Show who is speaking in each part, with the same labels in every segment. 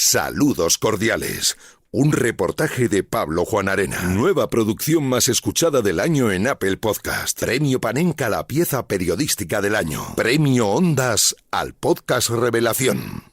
Speaker 1: Saludos cordiales. Un reportaje de Pablo Juan Arena. Nueva producción más escuchada del año en Apple Podcast. Premio Panenka a la pieza periodística del año. Premio Ondas al podcast Revelación.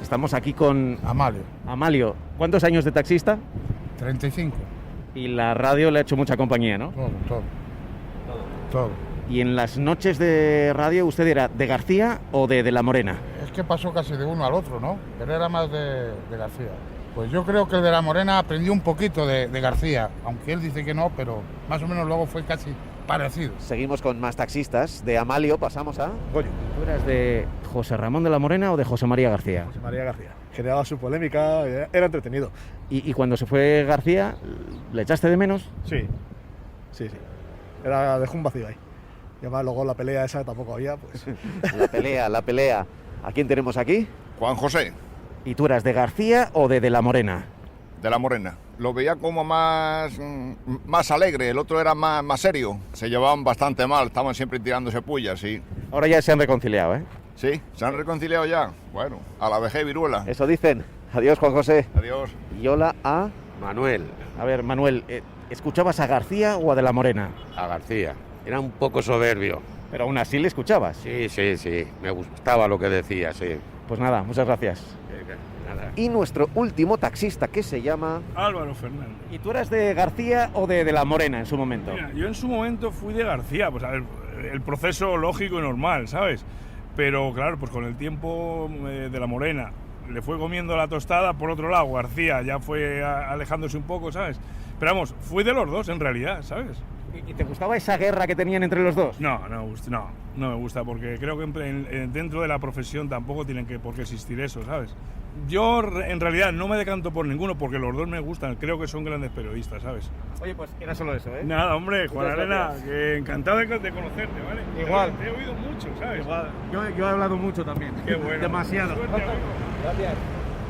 Speaker 2: Estamos aquí con
Speaker 3: Amalio.
Speaker 2: Amalio. ¿Cuántos años de taxista?
Speaker 3: 35.
Speaker 2: Y la radio le ha hecho mucha compañía, ¿no?
Speaker 3: Todo.
Speaker 2: Y en las noches de radio, ¿usted era de García o de La Morena?
Speaker 3: Es que pasó casi de uno al otro, ¿no? Pero era más de García. Pues yo creo que el de La Morena aprendió un poquito de García, aunque él dice que no, pero más o menos luego fue casi parecido.
Speaker 2: Seguimos con más taxistas. De Amalio pasamos a Goyo. ¿Tú eras de José Ramón de La Morena o de José María García?
Speaker 4: José María García. Generaba su polémica, era entretenido.
Speaker 2: ¿Y cuando se fue García, le echaste de menos?
Speaker 4: Sí. Dejó un vacío ahí. Y además luego la pelea esa tampoco había, pues.
Speaker 2: La pelea. ¿A quién tenemos aquí?
Speaker 5: Juan José.
Speaker 2: ¿Y tú eras de García o de La Morena?
Speaker 5: De La Morena. Lo veía como más alegre, el otro era más serio. Se llevaban bastante mal, estaban siempre tirándose pullas, sí.
Speaker 2: Ahora ya se han reconciliado, ¿eh?
Speaker 5: Sí, se han reconciliado ya. Bueno, a la vejez viruela.
Speaker 2: Eso dicen. Adiós, Juan José.
Speaker 5: Adiós.
Speaker 2: Y hola a
Speaker 6: Manuel.
Speaker 2: A ver, Manuel, ¿escuchabas a García o a de La Morena?
Speaker 6: A García. Era un poco soberbio.
Speaker 2: Pero aún así le escuchabas.
Speaker 6: Sí. Me gustaba lo que decía, sí.
Speaker 2: Pues nada, muchas gracias.
Speaker 6: Nada.
Speaker 2: Y nuestro último taxista, que se llama
Speaker 7: Álvaro Fernández.
Speaker 2: ¿Y tú eras de García o de La Morena en su momento?
Speaker 7: Mira, yo en su momento fui de García, pues a ver, el proceso lógico y normal, ¿sabes? Pero claro, pues con el tiempo de La Morena le fue comiendo la tostada, por otro lado García ya fue alejándose un poco, ¿sabes? Pero vamos, fui de los dos en realidad, ¿sabes?
Speaker 2: ¿Y te gustaba esa guerra que tenían entre los dos?
Speaker 7: No me gusta, porque creo que dentro de la profesión tampoco tienen por qué existir eso, ¿sabes? Yo en realidad no me decanto por ninguno porque los dos me gustan, creo que son grandes periodistas, ¿sabes?
Speaker 2: Oye, pues era solo eso, ¿eh?
Speaker 7: Nada, hombre, Juan Arena, que encantado de conocerte, ¿vale?
Speaker 2: Igual.
Speaker 7: Te he oído mucho, ¿sabes?
Speaker 2: Igual. Yo he hablado mucho también.
Speaker 7: Qué bueno.
Speaker 2: Demasiado.
Speaker 7: Suerte, amigo.
Speaker 2: Gracias.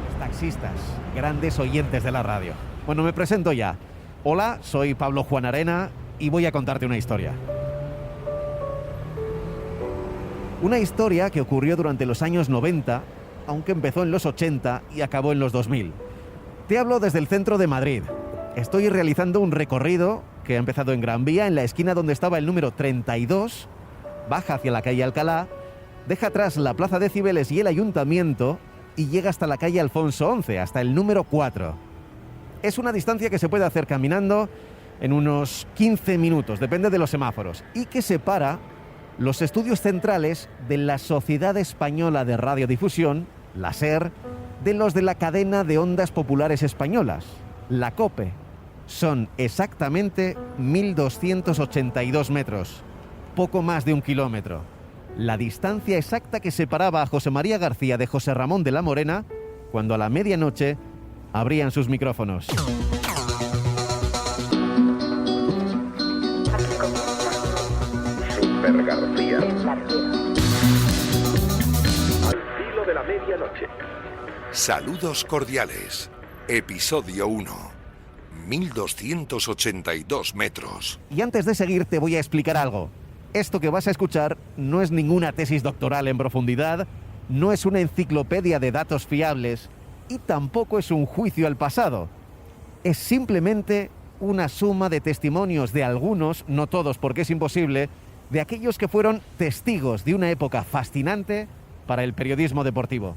Speaker 2: Los taxistas, grandes oyentes de la radio. Bueno, me presento ya. Hola, soy Pablo Juan Arena y voy a contarte una historia. Una historia que ocurrió durante los años 90, aunque empezó en los 80 y acabó en los 2000. Te hablo desde el centro de Madrid. Estoy realizando un recorrido que ha empezado en Gran Vía, en la esquina donde estaba el número 32, baja hacia la calle Alcalá, deja atrás la Plaza de Cibeles y el Ayuntamiento y llega hasta la calle Alfonso XI, hasta el número 4. Es una distancia que se puede hacer caminando en unos 15 minutos, depende de los semáforos, y que separa los estudios centrales de la Sociedad Española de Radiodifusión, la SER, de los de la cadena de ondas populares españolas, la COPE. Son exactamente 1.282 metros, poco más de 1 kilómetro. La distancia exacta que separaba a José María García de José Ramón de La Morena cuando a la medianoche abrían sus micrófonos.
Speaker 1: Super García. Al filo de la medianoche. Saludos cordiales. Episodio 1. 1.282 metros.
Speaker 2: Y antes de seguir te voy a explicar algo. Esto que vas a escuchar no es ninguna tesis doctoral en profundidad, no es una enciclopedia de datos fiables y tampoco es un juicio al pasado. Es simplemente una suma de testimonios de algunos, no todos porque es imposible, de aquellos que fueron testigos de una época fascinante para el periodismo deportivo.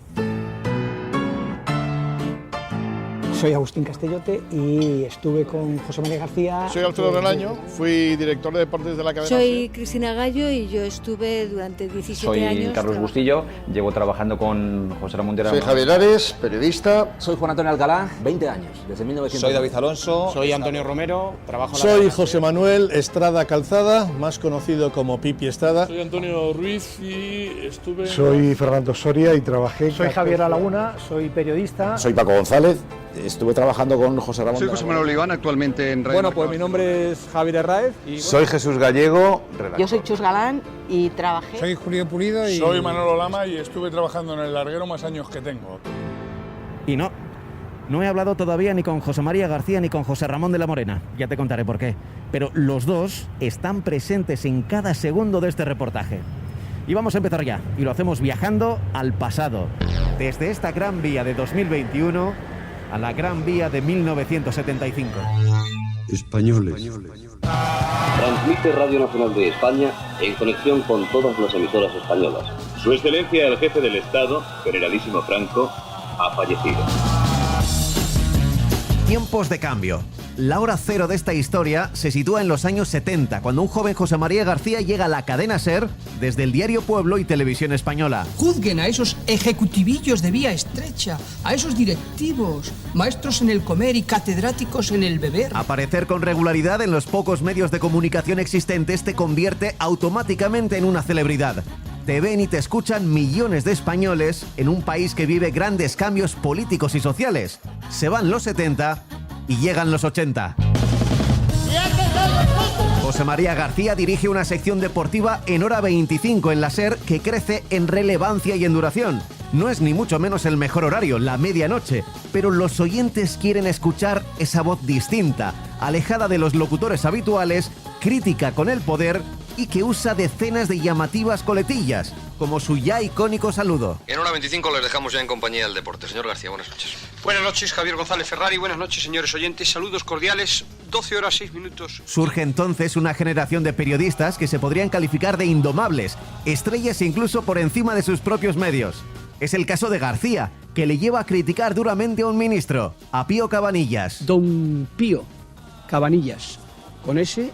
Speaker 8: Soy Agustín Castellote y estuve con José María García.
Speaker 3: Soy Alfredo Relaño, fui director de deportes de la cadena.
Speaker 9: Soy Cristina Gallo y yo estuve durante 17 años.
Speaker 10: Soy Carlos Bustillo, llevo trabajando con José Ramón de la
Speaker 11: Soy Javier Ares, periodista.
Speaker 12: Soy Juan Antonio Alcalá, 20 años, desde 1900.
Speaker 13: Soy David Alonso.
Speaker 14: Soy Antonio Romero, trabajo en la
Speaker 15: Soy José Manuel Estrada Calzada, más conocido como Pipi Estrada.
Speaker 16: Soy Antonio Ruiz y estuve...
Speaker 17: Soy Fernando Soria y trabajé...
Speaker 18: Soy Javier Alaguna, soy periodista.
Speaker 19: Soy Paco González.
Speaker 12: Estuve trabajando con José Ramón.
Speaker 13: Soy José Manuel Oliván, actualmente en Radio
Speaker 14: Bueno, pues mi nombre es Javier Herráez.
Speaker 17: Soy Jesús Gallego, redactor.
Speaker 18: Yo soy Chus Galán y trabajé.
Speaker 19: Soy Julián Pulido y...
Speaker 16: Soy Manolo Lama y estuve trabajando en El Larguero más años que tengo.
Speaker 2: Y no he hablado todavía ni con José María García ni con José Ramón de la Morena. Ya te contaré por qué. Pero los dos están presentes en cada segundo de este reportaje. Y vamos a empezar ya. Y lo hacemos viajando al pasado. Desde esta Gran Vía de 2021 a la Gran Vía de 1975.
Speaker 20: Españoles.
Speaker 21: Transmite Radio Nacional de España en conexión con todas las emisoras españolas. Su Excelencia el Jefe del Estado, Generalísimo Franco, ha fallecido.
Speaker 2: Tiempos de cambio. La hora cero de esta historia se sitúa en los años 70, cuando un joven José María García llega a la cadena SER desde el diario Pueblo y Televisión Española.
Speaker 22: Juzguen a esos ejecutivillos de vía estrecha, a esos directivos, maestros en el comer y catedráticos en el beber.
Speaker 2: Aparecer con regularidad en los pocos medios de comunicación existentes te convierte automáticamente en una celebridad. Te ven y te escuchan millones de españoles en un país que vive grandes cambios políticos y sociales. Se van los 70 y llegan los 80. José María García dirige una sección deportiva en hora 25 en la SER que crece en relevancia y en duración. No es ni mucho menos el mejor horario, la medianoche, pero los oyentes quieren escuchar esa voz distinta, alejada de los locutores habituales, crítica con el poder y que usa decenas de llamativas coletillas, como su ya icónico saludo.
Speaker 23: En hora 25 les dejamos ya en compañía del deporte. Señor García, buenas noches.
Speaker 24: Buenas noches, Javier González Ferrari. Buenas noches, señores oyentes. Saludos cordiales. 12 horas 6 minutos.
Speaker 2: Surge entonces una generación de periodistas que se podrían calificar de indomables, estrellas incluso por encima de sus propios medios. Es el caso de García, que le lleva a criticar duramente a un ministro, a Pío Cabanillas.
Speaker 8: Don Pío Cabanillas, con ese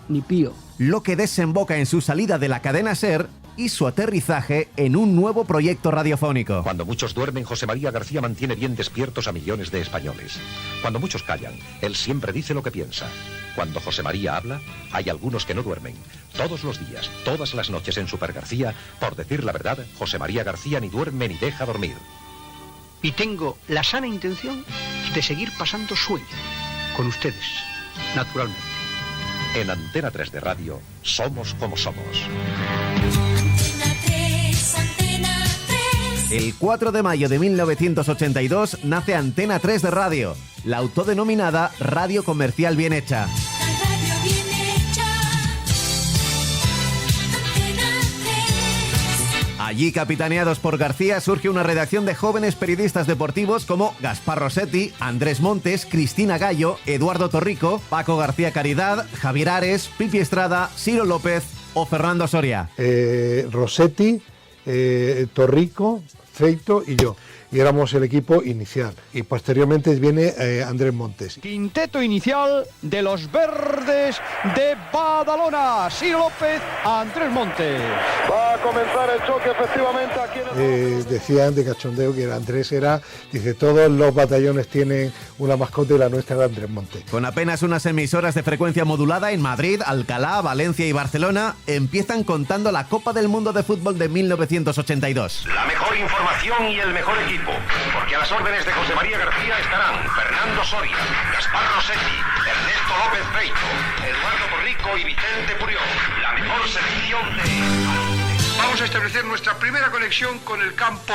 Speaker 8: ni Pío.
Speaker 2: Lo que desemboca en su salida de la cadena SER y su aterrizaje en un nuevo proyecto radiofónico.
Speaker 25: Cuando muchos duermen, José María García mantiene bien despiertos a millones de españoles. Cuando muchos callan, él siempre dice lo que piensa. Cuando José María habla, hay algunos que no duermen. Todos los días, todas las noches en Super García, por decir la verdad, José María García ni duerme ni deja dormir.
Speaker 22: Y tengo la sana intención de seguir pasando sueño con ustedes, naturalmente.
Speaker 25: En Antena 3 de Radio, somos como somos.
Speaker 2: El 4 de mayo de 1982 nace Antena 3 de Radio, la autodenominada Radio Comercial Bien Hecha. Allí, capitaneados por García, surge una redacción de jóvenes periodistas deportivos como Gaspar Rossetti, Andrés Montes, Cristina Gallo, Eduardo Torrico, Paco García Caridad, Javier Ares, Pipi Estrada, Ciro López o Fernando Soria.
Speaker 15: Rossetti, Torrico, Feito y yo. Y éramos el equipo inicial. Y posteriormente viene Andrés Montes.
Speaker 26: Quinteto inicial de los verdes de Badalona. Ciro López, Andrés Montes.
Speaker 11: Va a comenzar el choque efectivamente aquí en el...
Speaker 15: Decían de cachondeo que Andrés era, dice, todos los batallones tienen una mascota y la nuestra era Andrés Montes.
Speaker 2: Con apenas unas emisoras de frecuencia modulada en Madrid, Alcalá, Valencia y Barcelona, empiezan contando la Copa del Mundo de Fútbol de 1982.
Speaker 27: La mejor información y el mejor equipo. Porque a las órdenes de José María García estarán Fernando Soria, Gaspar Rossetti, Ernesto López Feito, Eduardo Torrico y Vicente Purió. La mejor selección de...
Speaker 24: Vamos a establecer nuestra primera conexión con el campo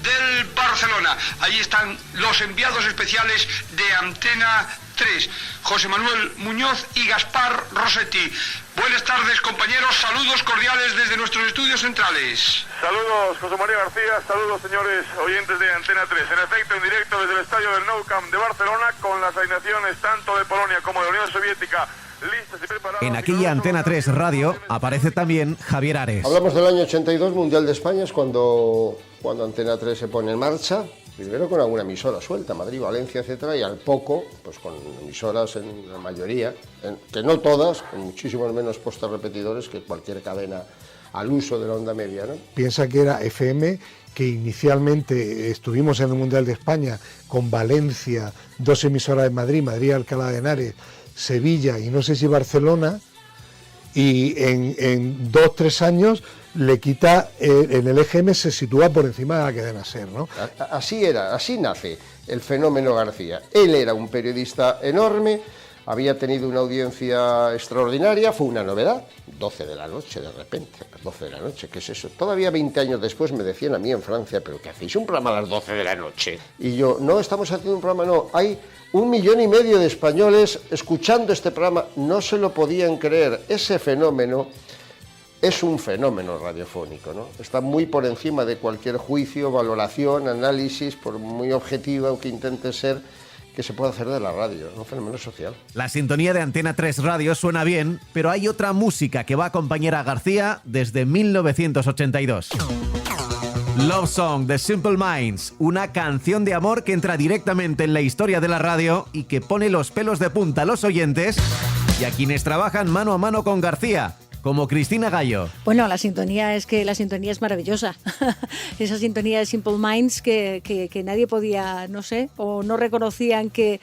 Speaker 24: del Barcelona. Allí están los enviados especiales de Antena 3, José Manuel Muñoz y Gaspar Rossetti. Buenas tardes, compañeros, saludos cordiales desde nuestros estudios centrales.
Speaker 28: Saludos, José María García, saludos, señores oyentes de Antena 3. En efecto, en directo desde el estadio del Nou Camp de Barcelona, con las alineaciones tanto de Polonia como de la Unión Soviética listas y preparadas.
Speaker 2: En aquella Antena 3 Radio aparece también Javier Ares.
Speaker 11: Hablamos del año 82, Mundial de España, es cuando Antena 3 se pone en marcha. Primero con alguna emisora suelta, Madrid, Valencia, etcétera, y al poco, pues con emisoras en la mayoría, que no todas, con muchísimos menos postes repetidores que cualquier cadena al uso de la onda media, ¿no?
Speaker 15: Piensa que era FM, que inicialmente estuvimos en el Mundial de España con Valencia, 2 emisoras de Madrid, Madrid, Alcalá de Henares, Sevilla y no sé si Barcelona, y en 2-3 años le quita, en el EGM se sitúa por encima de la cadena SER, ¿no?
Speaker 11: Así era, así nace. el fenómeno García. Él era un periodista enorme, había tenido una audiencia extraordinaria, fue una novedad, 12 de la noche de repente, 12 de la noche, ¿qué es eso? Todavía 20 años después me decían a mí en Francia, ¿pero qué hacéis un programa a las 12 de la noche? Y yo, no, estamos haciendo un programa, no, hay 1,5 millones de españoles escuchando este programa, no se lo podían creer, ese fenómeno es un fenómeno radiofónico, ¿no? Está muy por encima de cualquier juicio, valoración, análisis, por muy objetivo que intente ser, que se puede hacer de la radio, un fenómeno social.
Speaker 2: La sintonía de Antena 3 Radio suena bien, pero hay otra música que va a acompañar a García desde 1982. Love Song de Simple Minds, una canción de amor que entra directamente en la historia de la radio y que pone los pelos de punta a los oyentes y a quienes trabajan mano a mano con García, como Cristina Gallo.
Speaker 1: Bueno, la sintonía es maravillosa. Esa sintonía de Simple Minds que nadie podía, no sé, o no reconocían que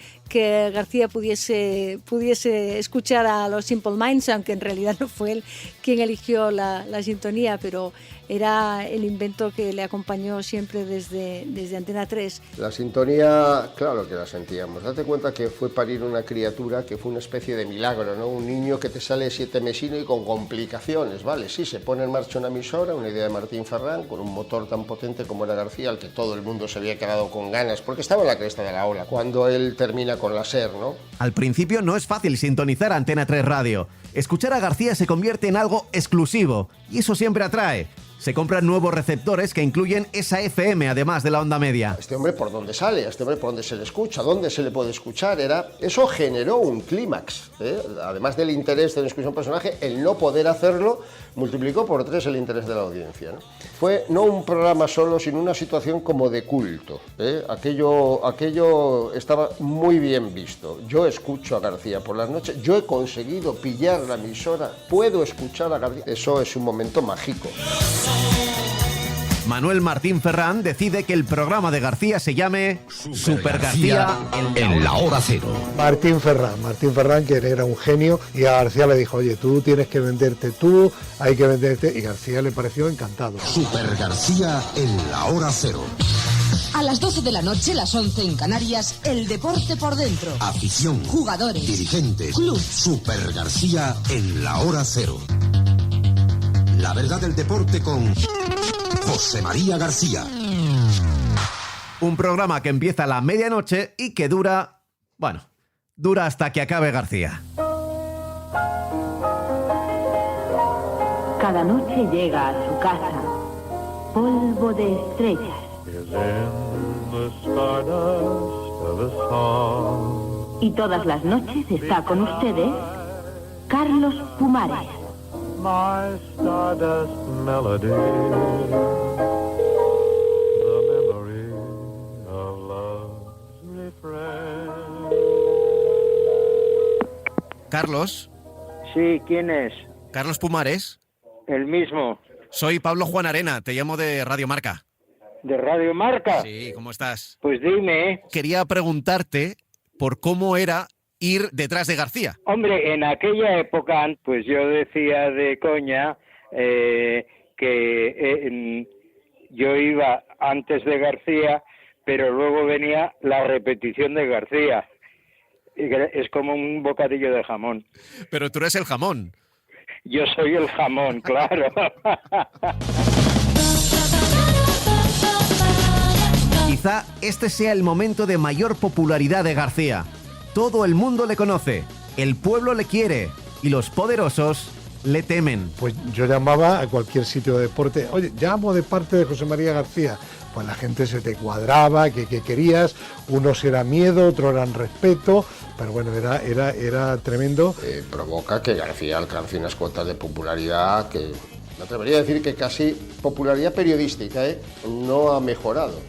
Speaker 1: García pudiese escuchar a los Simple Minds, aunque en realidad no fue él quien eligió la sintonía, pero era el invento que le acompañó siempre desde Antena 3.
Speaker 11: La sintonía, claro que la sentíamos. Date cuenta que fue parir una criatura que fue una especie de milagro, ¿no? Un niño que te sale 7mesino y con complicaciones, ¿vale? Sí, se pone en marcha una emisora, una idea de Martín Ferrán, con un motor tan potente como era García, al que todo el mundo se había quedado con ganas, porque estaba en la cresta de la ola, cuando él termina con la SER, ¿no?
Speaker 2: Al principio no es fácil sintonizar Antena 3 Radio. Escuchar a García se convierte en algo exclusivo, y eso siempre atrae. Se compran nuevos receptores que incluyen esa FM, además de la onda media.
Speaker 11: Este hombre por dónde sale, este hombre por dónde se le escucha, dónde se le puede escuchar, eso generó un clímax, ¿eh? Además del interés de la escuchar un personaje, el no poder hacerlo multiplicó por 3 el interés de la audiencia, ¿no? Fue no un programa solo, sino una situación como de culto, ¿eh? Aquello estaba muy bien visto. Yo escucho a García por las noches, yo he conseguido pillar la emisora, puedo escuchar a García. Eso es un momento mágico.
Speaker 2: Manuel Martín Ferrán decide que el programa de García se llame Super García en la hora cero.
Speaker 15: Martín Ferrán, que era un genio, y a García le dijo, oye, tú tienes que venderte hay que venderte, y García le pareció encantado.
Speaker 20: Super García en la hora cero.
Speaker 3: A las 12 de la noche, las 11 en Canarias, el deporte por dentro.
Speaker 20: Afición,
Speaker 3: jugadores,
Speaker 20: dirigentes,
Speaker 3: club.
Speaker 20: Super García en la hora cero. La verdad del deporte con José María García.
Speaker 2: Un programa que empieza a la medianoche y que dura hasta que acabe García.
Speaker 4: Cada noche llega a su casa polvo de estrellas. Y todas las noches está con ustedes Carlos Pumares.
Speaker 5: My stardust melody, the memory of love's refrain.
Speaker 2: Carlos.
Speaker 6: Sí, ¿quién es?
Speaker 2: Carlos Pumares.
Speaker 6: El mismo.
Speaker 2: Soy Pablo Juan Arena, te llamo de Radio Marca.
Speaker 6: ¿De Radio Marca?
Speaker 2: Sí, ¿cómo estás?
Speaker 6: Pues dime.
Speaker 2: Quería preguntarte por cómo era ir detrás de García.
Speaker 6: Hombre, en aquella época, pues yo decía de coña que yo iba antes de García, pero luego venía la repetición de García. Es como un bocadillo de jamón.
Speaker 2: Pero tú eres el jamón.
Speaker 6: Yo soy el jamón, claro.
Speaker 2: Quizá este sea el momento de mayor popularidad de García. Todo el mundo le conoce, el pueblo le quiere y los poderosos le temen.
Speaker 15: Pues yo llamaba a cualquier sitio de deporte, oye, llamo de parte de José María García. Pues la gente se te cuadraba, que querías, unos era miedo, otros eran respeto, pero bueno, era tremendo.
Speaker 11: Provoca que García alcance unas cuotas de popularidad que, me atrevería a decir que casi popularidad periodística, no ha mejorado.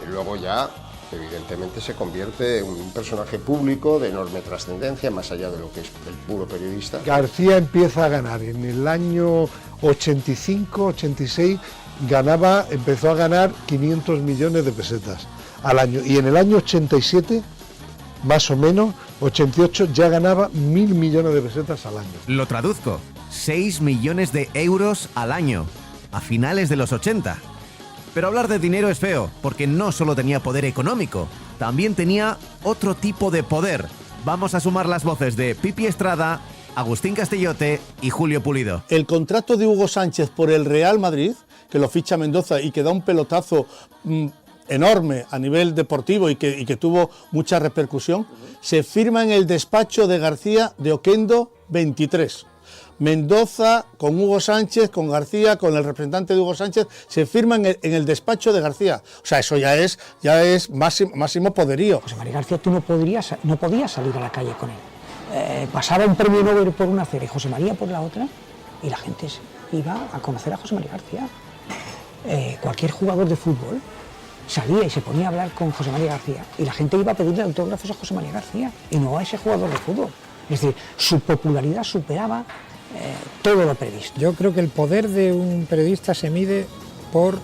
Speaker 11: Y luego ya, evidentemente, se convierte en un personaje público de enorme trascendencia, más allá de lo que es el puro periodista.
Speaker 15: García empieza a ganar en el año 85, 86, empezó a ganar 500 millones de pesetas al año, y en el año 87, más o menos, 88, ya ganaba 1.000 millones de pesetas al año.
Speaker 2: Lo traduzco, 6 millones de euros al año, a finales de los 80. Pero hablar de dinero es feo, porque no solo tenía poder económico, también tenía otro tipo de poder. Vamos a sumar las voces de Pipi Estrada, Agustín Castellote y Julio Pulido.
Speaker 7: El contrato de Hugo Sánchez por el Real Madrid, que lo ficha Mendoza y que da un pelotazo enorme a nivel deportivo y que tuvo mucha repercusión, se firma en el despacho de García de Oquendo 23. Mendoza con Hugo Sánchez, con García, con el representante de Hugo Sánchez, se firma en el despacho de García. O sea, eso ya es máximo poderío.
Speaker 8: José María García, tú no podías salir a la calle con él. Pasaba un premio Nobel por una acera y José María por la otra, y la gente iba a conocer a José María García. Cualquier jugador de fútbol salía y se ponía a hablar con José María García, y la gente iba a pedirle autógrafos a José María García, y no a ese jugador de fútbol. Es decir, su popularidad superaba todo lo previsto.
Speaker 9: Yo creo que el poder de un periodista se mide por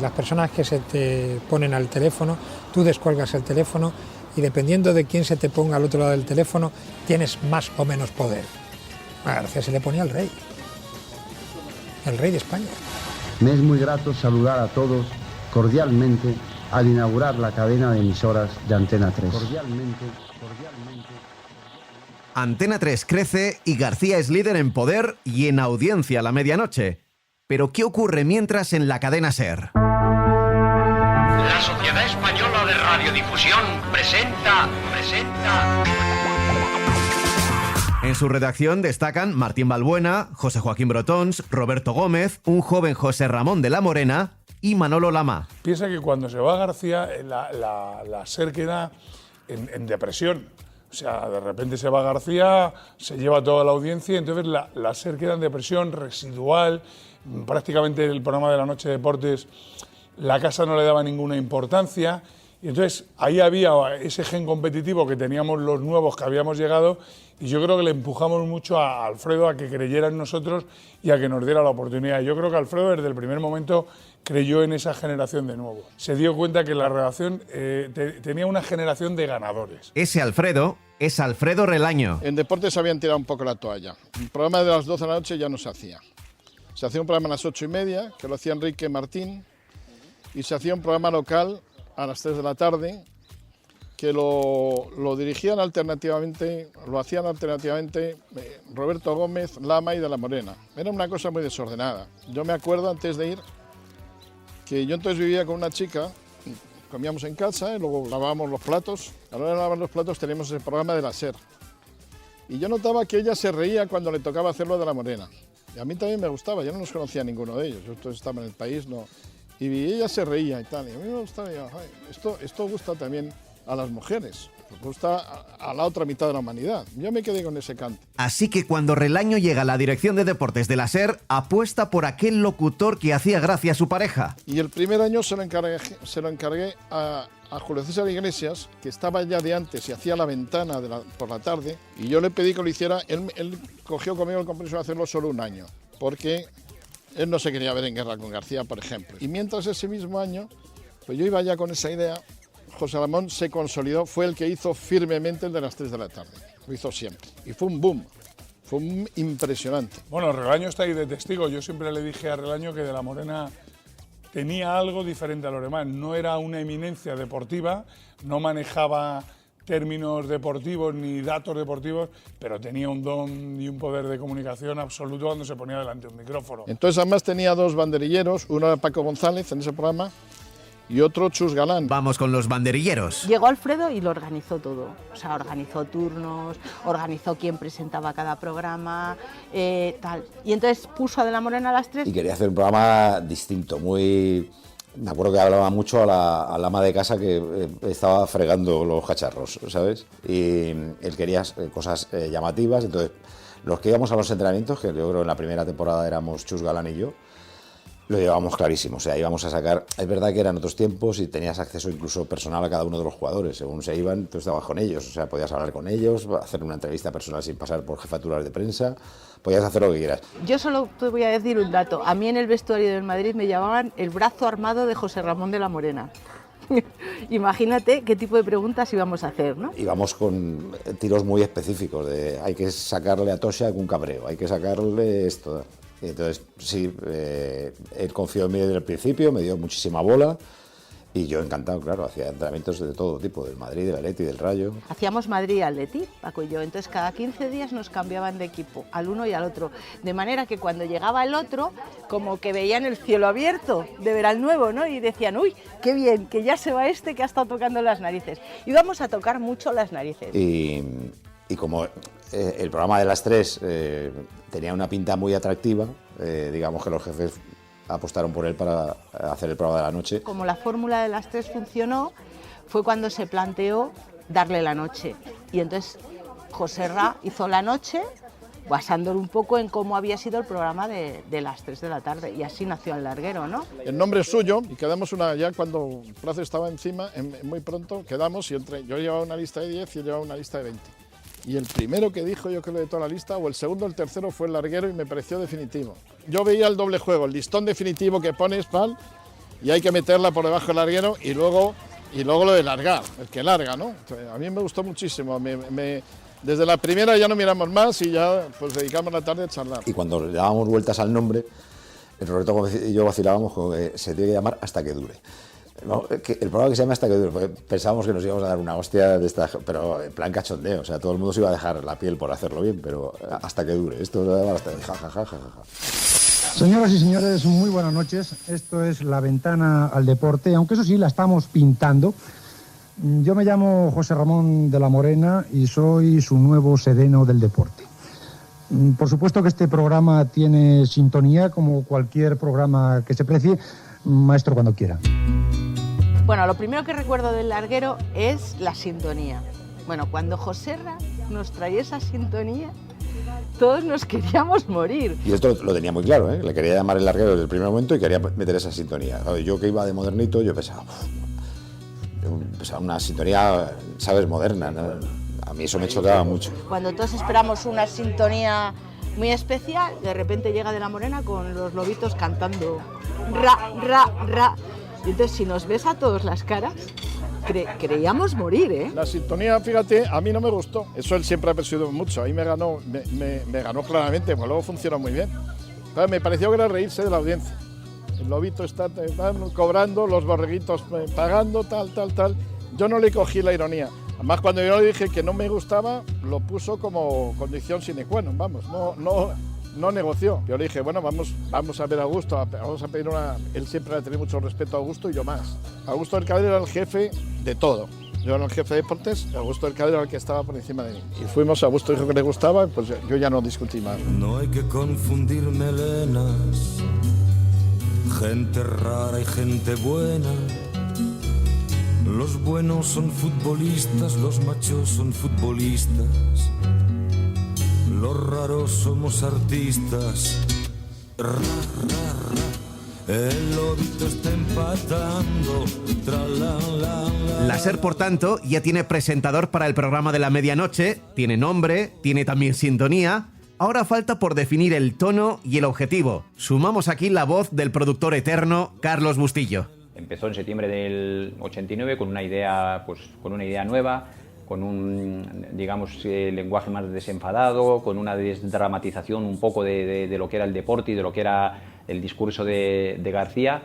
Speaker 9: las personas que se te ponen al teléfono, tú descuelgas el teléfono y dependiendo de quién se te ponga al otro lado del teléfono, tienes más o menos poder. A García se le ponía el rey de España.
Speaker 10: Me es muy grato saludar a todos cordialmente al inaugurar la cadena de emisoras de Antena 3. Cordialmente.
Speaker 2: Antena 3 crece y García es líder en poder y en audiencia a la medianoche. Pero ¿qué ocurre mientras en la cadena SER?
Speaker 27: La Sociedad Española de Radiodifusión presenta.
Speaker 2: En su redacción destacan Martín Balbuena, José Joaquín Brotons, Roberto Gómez, un joven José Ramón de la Morena y Manolo Lama.
Speaker 16: Piensa que cuando se va García, la SER queda en depresión. O sea, de repente se va García, se lleva toda la audiencia, entonces la SER queda en depresión residual. Prácticamente el programa de la noche de deportes, la casa no le daba ninguna importancia. Y entonces ahí había ese gen competitivo que teníamos los nuevos que habíamos llegado, y yo creo que le empujamos mucho a Alfredo a que creyera en nosotros y a que nos diera la oportunidad. Yo creo que Alfredo desde el primer momento creyó en esa generación de nuevo. Se dio cuenta que la redacción tenía una generación de ganadores.
Speaker 2: Ese Alfredo es Alfredo Relaño.
Speaker 12: En deportes habían tirado un poco la toalla. El programa de las 12 de la noche ya no se hacía. Se hacía un programa a las 8:30, que lo hacía Enrique Martín, y se hacía un programa local a las 3 de la tarde, que lo dirigían alternativamente, lo hacían alternativamente Roberto Gómez, Lama y de la Morena. Era una cosa muy desordenada. Yo me acuerdo antes de ir que yo entonces vivía con una chica, comíamos en casa y luego lavábamos los platos. A la hora de lavar los platos teníamos el programa de la SER. Y yo notaba que ella se reía cuando le tocaba hacerlo de la Morena. Y a mí también me gustaba, yo no los conocía a ninguno de ellos. Yo entonces estaba en el país, no. Y ella se reía y tal. Y a mí me gustaba, y yo, esto gusta también a las mujeres, gusta a la otra mitad de la humanidad. Yo me quedé con ese cante.
Speaker 2: Así que cuando Relaño llega a la dirección de deportes de la SER, apuesta por aquel locutor que hacía gracia a su pareja.
Speaker 12: Y el primer año se lo encargué a Julio César Iglesias, que estaba ya de antes y hacía la ventana por la tarde, y yo le pedí que lo hiciera. Él cogió conmigo el compromiso de hacerlo solo un año, porque él no se quería ver en guerra con García, por ejemplo. Y mientras ese mismo año, pues yo iba ya con esa idea, José Ramón se consolidó, fue el que hizo firmemente el de las 3 de la tarde. Lo hizo siempre. Y fue un boom. Fue impresionante.
Speaker 16: Bueno, Relaño está ahí de testigo. Yo siempre le dije a Relaño que de la Morena tenía algo diferente a los demás. No era una eminencia deportiva, no manejaba términos deportivos ni datos deportivos, pero tenía un don y un poder de comunicación absoluto cuando se ponía delante de un micrófono.
Speaker 12: Entonces además tenía dos banderilleros, uno era Paco González en ese programa y otro Chus Galán.
Speaker 2: Vamos con los banderilleros.
Speaker 18: Llegó Alfredo y lo organizó todo. O sea, organizó turnos, organizó quién presentaba cada programa, tal. Y entonces puso a De la Morena a las 3.
Speaker 13: Y quería hacer un programa distinto, muy... Me acuerdo que hablaba mucho a la ama de casa que estaba fregando los cacharros, ¿sabes? Y él quería cosas llamativas, entonces los que íbamos a los entrenamientos, que yo creo en la primera temporada éramos Chus Galán y yo, lo llevábamos clarísimo, o sea, íbamos a sacar... Es verdad que eran otros tiempos y tenías acceso incluso personal a cada uno de los jugadores, según se iban, tú estabas con ellos, o sea, podías hablar con ellos, hacer una entrevista personal sin pasar por jefaturas de prensa, podías hacer lo que quieras.
Speaker 18: Yo solo te voy a decir un dato, a mí en el vestuario del Madrid me llamaban el brazo armado de José Ramón de la Morena. Imagínate qué tipo de preguntas íbamos a hacer, ¿no?
Speaker 13: Íbamos con tiros muy específicos, de hay que sacarle a Tosha un cabreo, hay que sacarle esto... Entonces, sí, él confió en mí desde el principio, me dio muchísima bola Y yo encantado, claro, hacía entrenamientos de todo tipo, del Madrid, del Atleti, del Rayo.
Speaker 18: Hacíamos Madrid y Atleti, Paco y yo, entonces cada 15 días nos cambiaban de equipo, al uno y al otro, de manera que cuando llegaba el otro, como que veían el cielo abierto de ver al nuevo, ¿no? Y decían, uy, qué bien, que ya se va este que ha estado tocando las narices. Y vamos a tocar mucho las narices.
Speaker 13: Y como el programa de las 3 tenía una pinta muy atractiva, digamos que los jefes apostaron por él para hacer el programa de la noche.
Speaker 18: Como la fórmula de las 3 funcionó, fue cuando se planteó darle la noche. Y entonces Joserra hizo la noche, basándolo un poco en cómo había sido el programa de las 3 de la tarde. Y así nació El Larguero, ¿no?
Speaker 12: El nombre es suyo y quedamos ya cuando Plaza estaba encima, muy pronto quedamos y yo llevaba una lista de 10 y él llevaba una lista de 20. Y el primero que dijo, yo creo, de toda la lista, o el segundo o el tercero, fue El Larguero y me pareció definitivo. Yo veía el doble juego, el listón definitivo que pones, pal, y hay que meterla por debajo del larguero y luego lo de largar, el que larga, ¿no? A mí me gustó muchísimo. Desde la primera ya no miramos más y ya pues dedicamos la tarde a charlar.
Speaker 13: Y cuando le dábamos vueltas al nombre, Roberto y yo vacilábamos con que se tiene que llamar Hasta que dure. No, el programa que se llama Hasta que dure, porque pensábamos que nos íbamos a dar una hostia de esta, pero en plan cachondeo, o sea, todo el mundo se iba a dejar la piel por hacerlo bien, pero hasta que dure, esto hasta ja.
Speaker 14: Señoras y señores, muy buenas noches. Esto es La Ventana al Deporte, aunque eso sí, la estamos pintando. Yo me llamo José Ramón de la Morena y soy su nuevo sereno del deporte. Por supuesto que este programa tiene sintonía, como cualquier programa que se precie. Maestro, cuando quiera.
Speaker 18: Bueno, lo primero que recuerdo del Larguero es la sintonía. Bueno, cuando Joserra nos traía esa sintonía, todos nos queríamos morir.
Speaker 13: Y esto lo tenía muy claro, ¿eh? Le quería llamar El Larguero desde el primer momento y quería meter esa sintonía. Yo que iba de modernito, yo pensaba una sintonía, ¿sabes?, moderna, ¿no? A mí eso me chocaba mucho.
Speaker 18: Cuando todos esperamos una sintonía muy especial, de repente llega De la Morena con los lobitos cantando ra, ra, ra. Y entonces, si nos ves a todos las caras, creíamos morir, ¿eh?
Speaker 12: La sintonía, fíjate, a mí no me gustó. Eso él siempre ha perseguido mucho. Ahí me ganó claramente, porque luego funcionó muy bien. Pero me pareció que era reírse de la audiencia. El lobito está cobrando, los borreguitos pagando, tal. Yo no le cogí la ironía. Además, cuando yo le dije que no me gustaba, lo puso como condición sine qua non, vamos, no negoció. Yo le dije, bueno, vamos a ver a Augusto, vamos a pedir una... Él siempre ha tenido mucho respeto a Augusto y yo más. Augusto del Cadero era el jefe de todo. Yo era el jefe de deportes, Augusto del Cadero era el que estaba por encima de mí. Y fuimos, Augusto dijo que le gustaba, pues yo ya no discutí más.
Speaker 17: No hay que confundir melenas, gente rara y gente buena. Los buenos son futbolistas, los machos son futbolistas. Los raros somos artistas. Ra, ra, ra. El lobito está empatando. Tra,
Speaker 2: La SER, por tanto, ya tiene presentador para el programa de la medianoche, tiene nombre, tiene también sintonía. Ahora falta por definir el tono y el objetivo. Sumamos aquí la voz del productor eterno, Carlos Bustillo.
Speaker 19: Empezó en septiembre del 89 con una idea nueva, con un, digamos, lenguaje más desenfadado, con una desdramatización un poco de lo que era el deporte y de lo que era el discurso de García,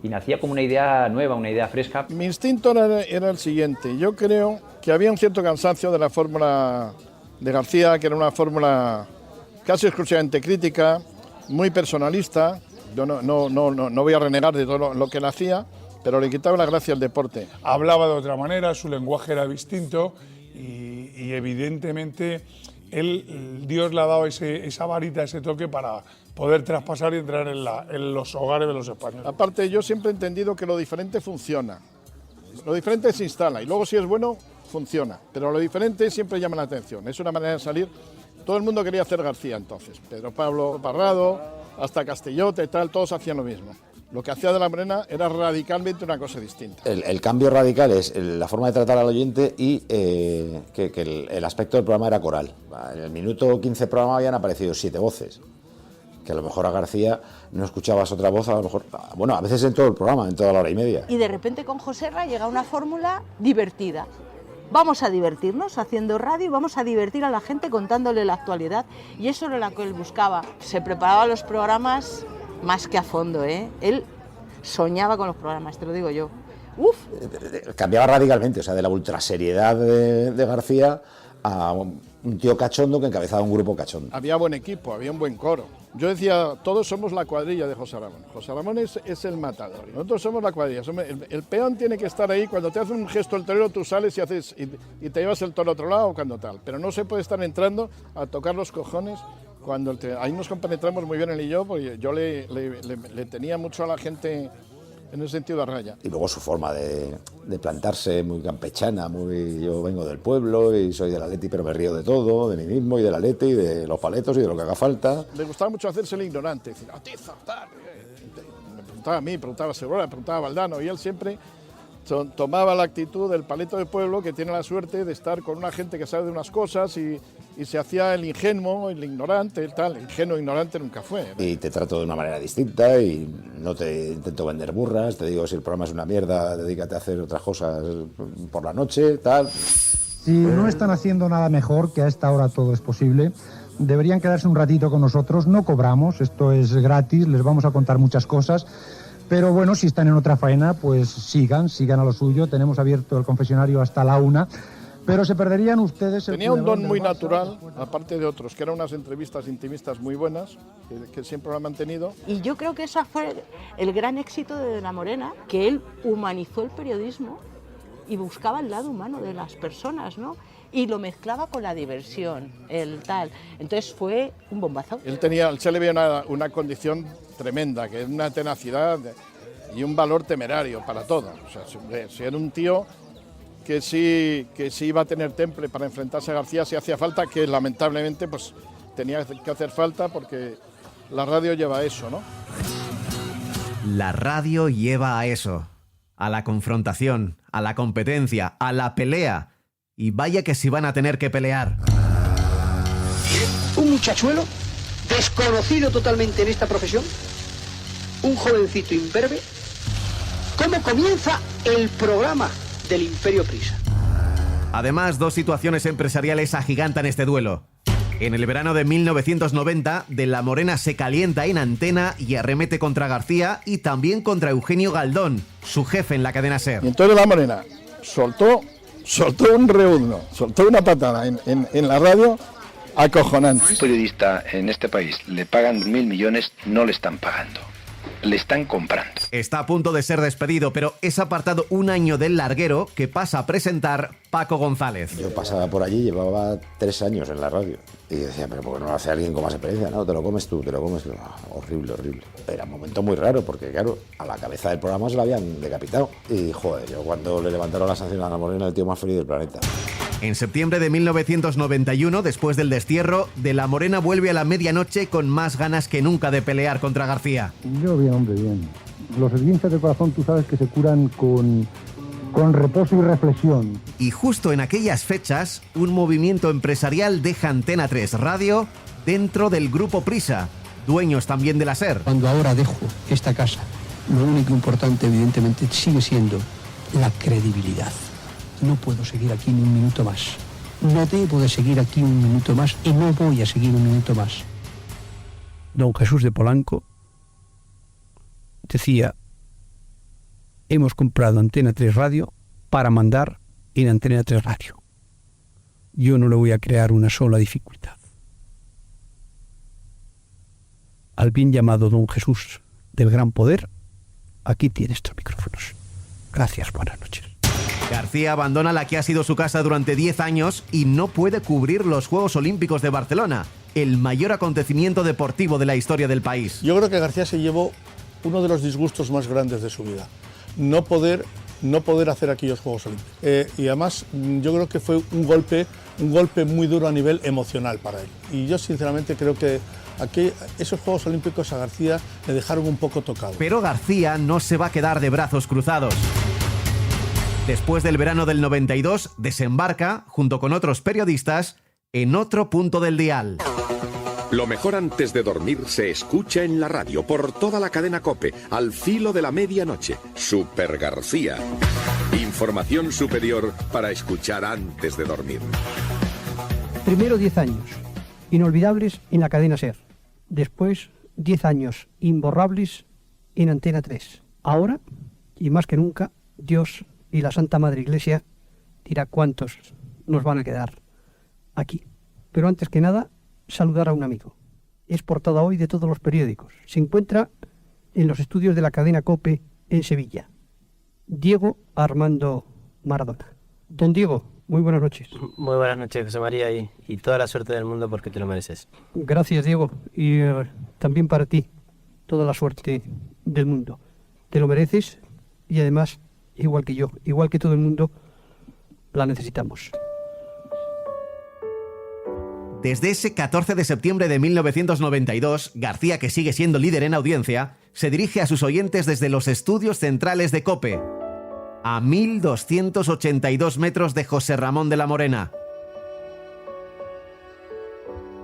Speaker 19: y nacía como una idea nueva, una idea fresca.
Speaker 12: Mi instinto era el siguiente: yo creo que había un cierto cansancio de la fórmula de García, que era una fórmula casi exclusivamente crítica, muy personalista. Yo no voy a renegar de todo lo que él hacía, pero le quitaba la gracia al deporte.
Speaker 16: Hablaba de otra manera, su lenguaje era distinto y evidentemente Dios le ha dado esa varita, ese toque para poder traspasar y entrar en los hogares de los españoles.
Speaker 12: Aparte, yo siempre he entendido que lo diferente funciona. Lo diferente se instala y luego si es bueno, funciona. Pero lo diferente siempre llama la atención. Es una manera de salir. Todo el mundo quería hacer García entonces. Pedro Pablo Parrado, hasta Castellote y tal, todos hacían lo mismo. Lo que hacía De la Morena era radicalmente una cosa distinta.
Speaker 13: El cambio radical es la forma de tratar al oyente y que el aspecto del programa era coral. En el minuto 15 del programa habían aparecido 7 voces. Que a lo mejor a García no escuchabas otra voz, a lo mejor, bueno, a veces en todo el programa, en toda la hora y media.
Speaker 18: Y de repente con Joserra llega una fórmula divertida. Vamos a divertirnos haciendo radio y vamos a divertir a la gente contándole la actualidad. Y eso era lo que él buscaba. Se preparaba los programas más que a fondo, ¿eh? Él soñaba con los programas, te lo digo yo.
Speaker 13: Cambiaba radicalmente, o sea, de la ultraseriedad de García a un tío cachondo que encabezaba un grupo cachondo.
Speaker 12: Había buen equipo, había un buen coro. Yo decía, todos somos la cuadrilla de José Ramón. José Ramón es el matador. Nosotros somos la cuadrilla. El peón tiene que estar ahí. Cuando te hace un gesto el torero, tú sales y te llevas el toro a otro lado cuando tal. Pero no se puede estar entrando a tocar los cojones. Ahí nos compenetramos muy bien él y yo, porque yo le tenía mucho a la gente en ese sentido a raya.
Speaker 13: Y luego su forma de plantarse muy campechana, yo vengo del pueblo y soy del Atleti, pero me río de todo, de mí mismo y del Atleti y de los paletos y de lo que haga falta.
Speaker 12: Le gustaba mucho hacerse el ignorante, decir, atiza, tal. Me preguntaba a mí, preguntaba a Segura, preguntaba a Valdano, y él siempre tomaba la actitud del paleto de pueblo que tiene la suerte de estar con una gente que sabe de unas cosas y se hacía el ingenuo, el ignorante, el tal. El ingenuo ignorante nunca fue, ¿no?
Speaker 13: Y te trato de una manera distinta y no te intento vender burras, te digo, si el programa es una mierda, dedícate a hacer otras cosas por la noche, tal.
Speaker 14: Si no están haciendo nada mejor, que a esta hora todo es posible, deberían quedarse un ratito con nosotros. No cobramos, esto es gratis, les vamos a contar muchas cosas. Pero bueno, si están en otra faena, pues sigan a lo suyo. Tenemos abierto el confesionario hasta la 1. Pero se perderían ustedes...
Speaker 12: Tenía un don muy natural, aparte de otros, que eran unas entrevistas intimistas muy buenas, que siempre lo han mantenido.
Speaker 18: Y yo creo que ese fue el gran éxito de La Morena, que él humanizó el periodismo y buscaba el lado humano de las personas, ¿no? Y lo mezclaba con la diversión, el tal. Entonces fue un bombazo.
Speaker 12: Se le veía una condición tremenda, que es una tenacidad y un valor temerario para todo. O sea, si era un tío que sí iba a tener temple para enfrentarse a García si hacía falta, que lamentablemente pues tenía que hacer falta porque la radio lleva a eso, ¿no?
Speaker 2: La radio lleva a eso, a la confrontación, a la competencia, a la pelea. Y vaya que si van a tener que pelear.
Speaker 8: Un muchachuelo, desconocido totalmente en esta profesión, un jovencito imberbe. ¿Cómo comienza el programa del Imperio Prisa?
Speaker 2: Además, dos situaciones empresariales agigantan este duelo. En el verano de 1990, De la Morena se calienta en antena y arremete contra García y también contra Eugenio Galdón, su jefe en la cadena SER.
Speaker 12: Y entonces La Morena soltó un reúno, soltó una patada en la radio acojonante.
Speaker 1: Un periodista en este país le pagan 1.000 millones, no le están pagando, le están comprando.
Speaker 2: Está a punto de ser despedido, pero es apartado un año del larguero que pasa a presentar Paco González.
Speaker 13: Yo pasaba por allí, llevaba 3 años en la radio. Y decía, pero ¿por qué no lo hace alguien con más experiencia? No, te lo comes tú, te lo comes tú. Horrible, horrible. Era un momento muy raro porque, claro, a la cabeza del programa se la habían decapitado. Y, joder, yo cuando le levantaron la sanción a La Morena, el tío más feliz del planeta.
Speaker 2: En septiembre de 1991, después del destierro, De la Morena vuelve a la medianoche con más ganas que nunca de pelear contra García.
Speaker 14: Yo bien, hombre, bien. Los esguinces de corazón tú sabes que se curan con reposo y reflexión.
Speaker 2: Y justo en aquellas fechas, un movimiento empresarial deja Antena 3 Radio dentro del Grupo Prisa, dueños también de la SER.
Speaker 8: Cuando ahora dejo esta casa, lo único importante evidentemente sigue siendo la credibilidad. No puedo seguir aquí ni un minuto más. No debo de seguir aquí un minuto más y no voy a seguir un minuto más. Don Jesús de Polanco decía: hemos comprado Antena 3 Radio para mandar en Antena 3 Radio. Yo no le voy a crear una sola dificultad. Al bien llamado Don Jesús del Gran Poder, aquí tiene estos micrófonos. Gracias, buenas noches.
Speaker 2: García abandona la que ha sido su casa durante 10 años y no puede cubrir los Juegos Olímpicos de Barcelona, el mayor acontecimiento deportivo de la historia del país.
Speaker 7: Yo creo que García se llevó uno de los disgustos más grandes de su vida. No poder hacer aquellos Juegos Olímpicos. Y además yo creo que fue un golpe muy duro a nivel emocional para él. Y yo sinceramente creo que esos Juegos Olímpicos a García le dejaron un poco tocado.
Speaker 2: Pero García no se va a quedar de brazos cruzados. Después del verano del 92, desembarca, junto con otros periodistas, en otro punto del dial.
Speaker 27: Lo mejor antes de dormir se escucha en la radio por toda la cadena COPE, al filo de la medianoche. Super García. Información superior para escuchar antes de dormir.
Speaker 8: Primero 10 años inolvidables en la cadena SER. Después 10 años imborrables en Antena 3. Ahora, y más que nunca,
Speaker 3: Dios y la Santa Madre Iglesia dirá cuántos nos van a quedar aquí. Pero antes que nada, saludar a un amigo. Es portada hoy de todos los periódicos. Se encuentra en los estudios de la cadena COPE en Sevilla. Diego Armando Maradona. Don Diego, muy buenas noches.
Speaker 21: Muy buenas noches, José María, y toda la suerte del mundo porque te lo mereces.
Speaker 3: Gracias, Diego, y también para ti, toda la suerte del mundo. Te lo mereces y además, igual que yo, igual que todo el mundo, la necesitamos.
Speaker 2: Desde ese 14 de septiembre de 1992, García, que sigue siendo líder en audiencia, se dirige a sus oyentes desde los estudios centrales de COPE, a 1.282 metros de José Ramón de la Morena.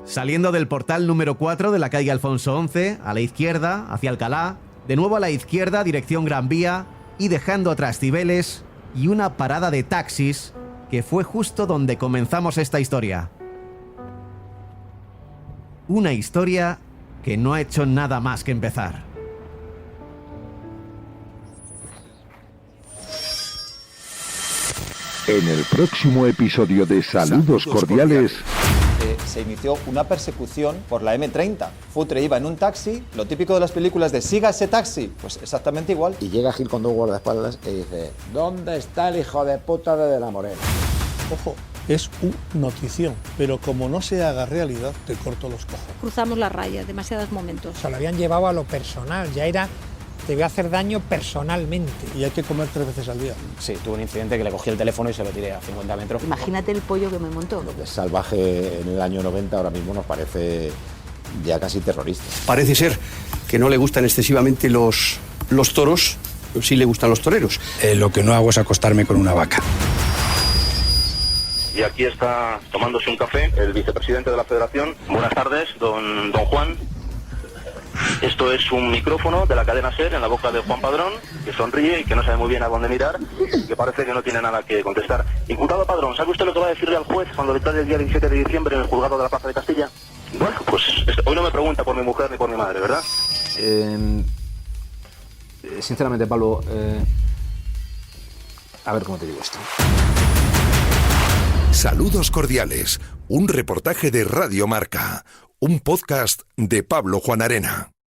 Speaker 2: Saliendo del portal número 4 de la calle Alfonso XI, a la izquierda, hacia Alcalá, de nuevo a la izquierda, dirección Gran Vía, y dejando atrás Cibeles y una parada de taxis, que fue justo donde comenzamos esta historia. Una historia que no ha hecho nada más que empezar.
Speaker 22: En el próximo episodio de Saludos Cordiales...
Speaker 23: Se inició una persecución por la M30. Futre iba en un taxi, lo típico de las películas de siga ese taxi, pues exactamente igual.
Speaker 13: Y llega Gil con dos guardaespaldas y dice: ¿dónde está el hijo de puta de la Morena?
Speaker 7: Ojo, es una notición, pero como no se haga realidad, te corto los cojones.
Speaker 24: Cruzamos la raya, demasiados momentos.
Speaker 9: Se lo habían llevado a lo personal, ya era, te voy a hacer daño personalmente.
Speaker 7: Y hay que comer 3 veces al día.
Speaker 21: Sí, tuve un incidente que le cogí el teléfono y se lo tiré a 50 metros.
Speaker 18: Imagínate el pollo que me montó.
Speaker 13: Lo que es salvaje en el año 90 ahora mismo nos parece ya casi terrorista.
Speaker 25: Parece ser que no le gustan excesivamente los toros, sí le gustan los toreros. Lo que no hago es acostarme con una vaca.
Speaker 27: Y aquí está tomándose un café el vicepresidente de la Federación. Buenas tardes, don Juan. Esto es un micrófono de la cadena SER en la boca de Juan Padrón, que sonríe y que no sabe muy bien a dónde mirar, que parece que no tiene nada que contestar. Imputado Padrón, ¿sabe usted lo que va a decirle al juez cuando le trae el día 17 de diciembre en el juzgado de la Plaza de Castilla? Bueno, pues hoy no me pregunta por mi mujer ni por mi madre, ¿verdad?
Speaker 26: Sinceramente, Pablo, a ver cómo te digo esto.
Speaker 20: Saludos Cordiales, un reportaje de Radio Marca, un podcast de Pablo Juan Arena.